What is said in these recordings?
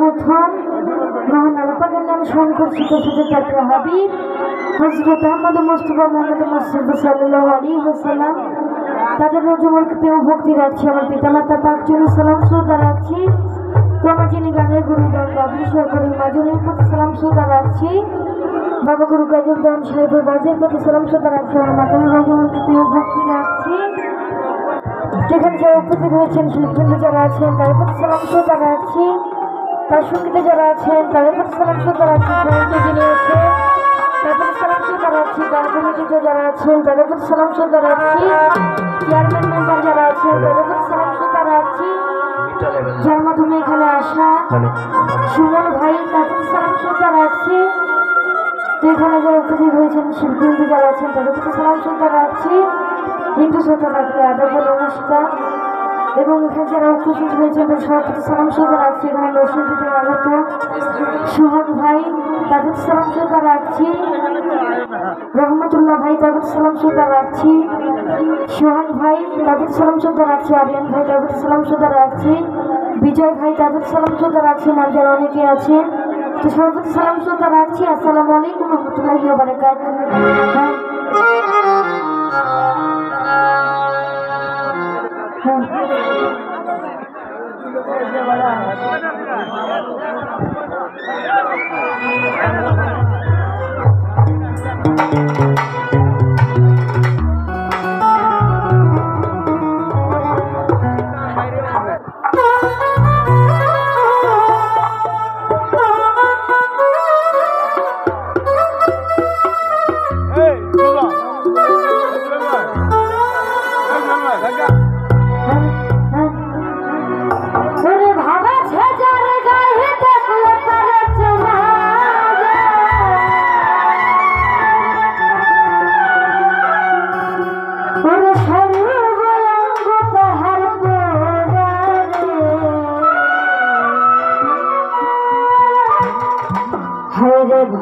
সর্বপ্রথম মহান আল্লাহ পাকের নাম স্মরণ করছি, তো শুধু তার হাবিব হযরত আহমদ মুস্তাফা মুহাম্মদ মুস্তাফা সাল্লাল্লাহু আলাইহি ওয়াসাল্লাম তাদের রজমলকে প্রেম ভক্তি রাখছি। আমার পিতামাতা পাকজনের সালাম শ্রদ্ধা রাখছি। তো আমার যিনি গানের গুরুদান বাবলি সরকারি মাজনের প্রতি সালাম শ্রদ্ধা রাখছি। বাবা গুরু গাজীর দান সাহেবের বাজের প্রতি সালাম শ্রদ্ধা রাখছি। আমার মাতার রজমলকে প্রেম ভক্তি রাখছি। যেখানে যারা উপস্থিত হয়েছেন শিল্পীবৃন্দ যারা আছেন তাদের প্রতি সালাম শ্রদ্ধা রাখছি। তার সঙ্গীতে যারা আছেন তাদের প্রতি সালাম শ্রদ্ধা রাখছি। সঙ্গীতে যিনি আছে তাদের প্রতি সালাম শ্রদ্ধা রাখছি। গান কমিটিতে যারা আছেন তাদের প্রতি সালাম শ্রদ্ধা রাখছি। চেয়ারম্যান মেম্বার যারা আছেন তাদের প্রতি সালাম শ্রদ্ধা রাখছি। যার মাধ্যমে এখানে আসা সুমন ভাই তাদের প্রতি সালাম শ্রদ্ধা রাখছি। তো এখানে যারা উপস্থিত হয়েছেন শিল্পীবৃন্দ যারা আছেন তাদের প্রতি সালাম শ্রদ্ধা রাখছি। হিন্দু শ্রদ্ধা রাখলে আদাব নমস্কার। এবং এখানে যারা উপস্থিত হয়েছেন তাদের সবার প্রতি সালাম শ্রদ্ধা রাখছি। এখানে নরসিংদীতে আগত সোহাগ ভাই তাদের সালাম শ্রদ্ধা রাখছি। রহমতুল্লাহ ভাই তাদের সালাম শ্রদ্ধা রাখছি। সোহাগ ভাই তাদের সালাম শ্রদ্ধা রাখছি। আরিয়ান ভাই তাদের সালাম শ্রদ্ধা রাখছি। বিজয় ভাই তাদের সালাম শ্রদ্ধা রাখছি। আর যারা অনেকে আছেন তো সবার প্রতি সালাম শ্রদ্ধা রাখছি। আসসালামু আলাইকুম রহমতুল্লাহি ওয়া বারাকাতুহু।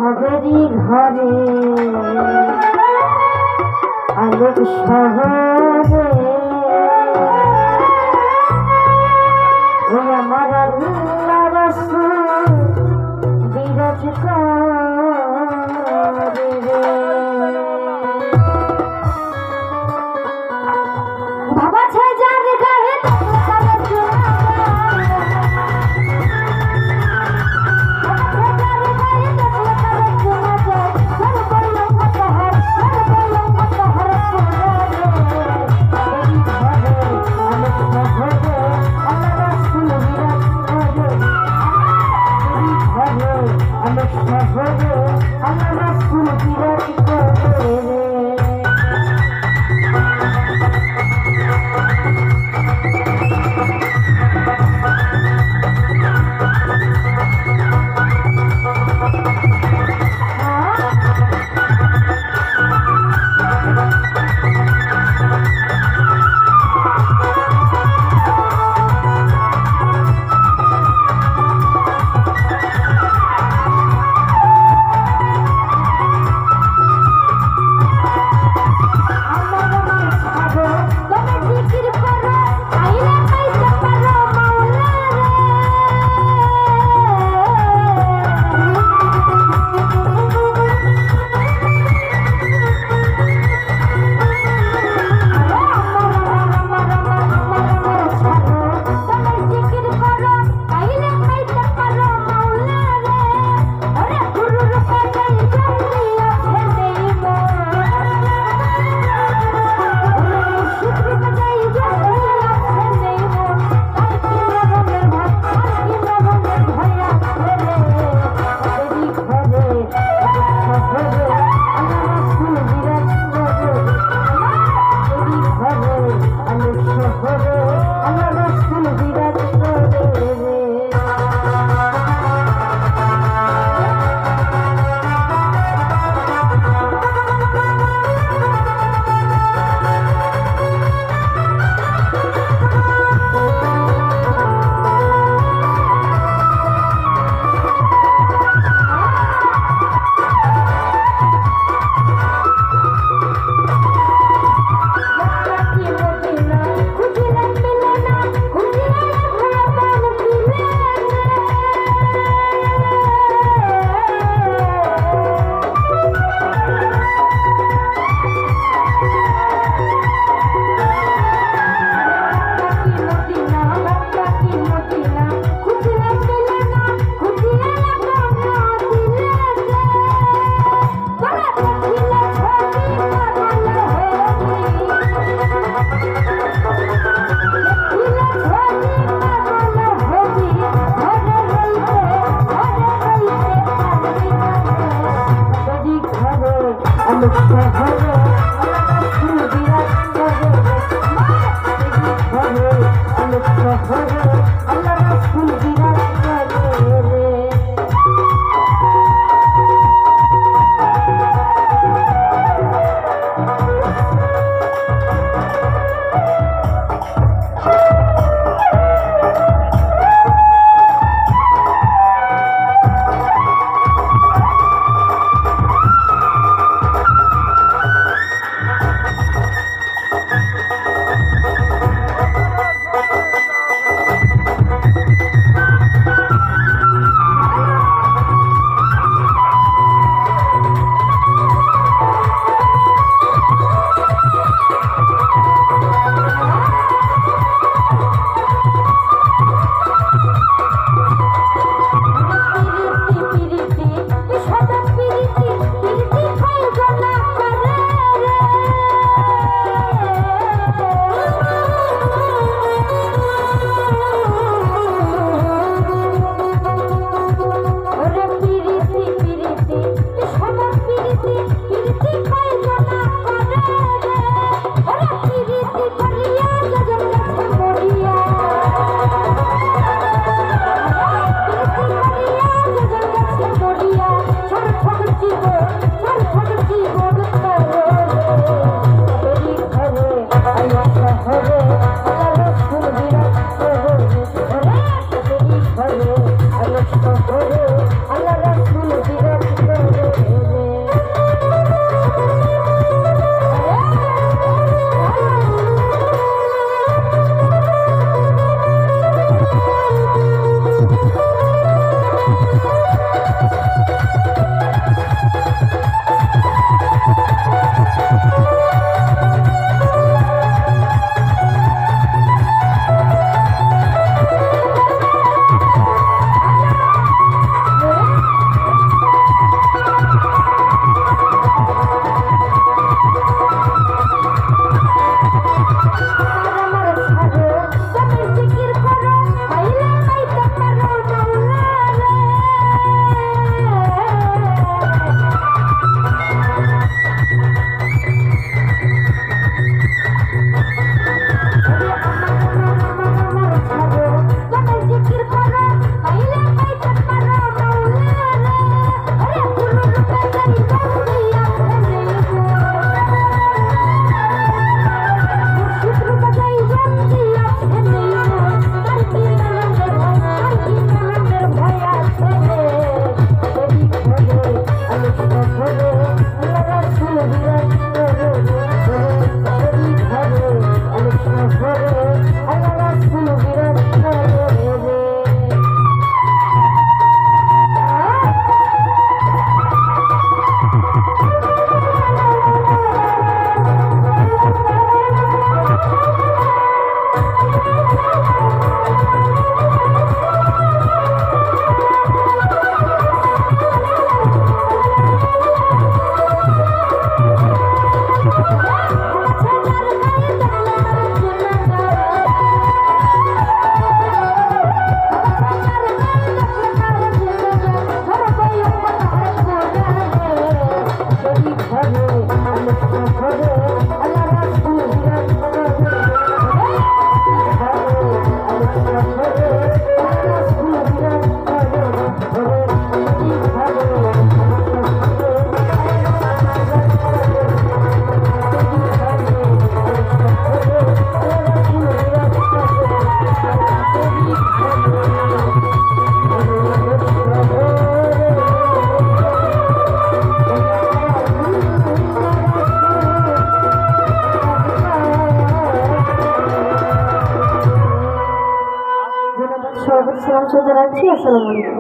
ভবেরি ঘরে আলোক শহরে আমার আল্লাহ রাসূল বিরাজ করে বাবা ছে যার গায়ে ঘরে আল্লাহ রাসূল বিরাজ করে সালাম রাখছি। আসসালামু আলাইকুম।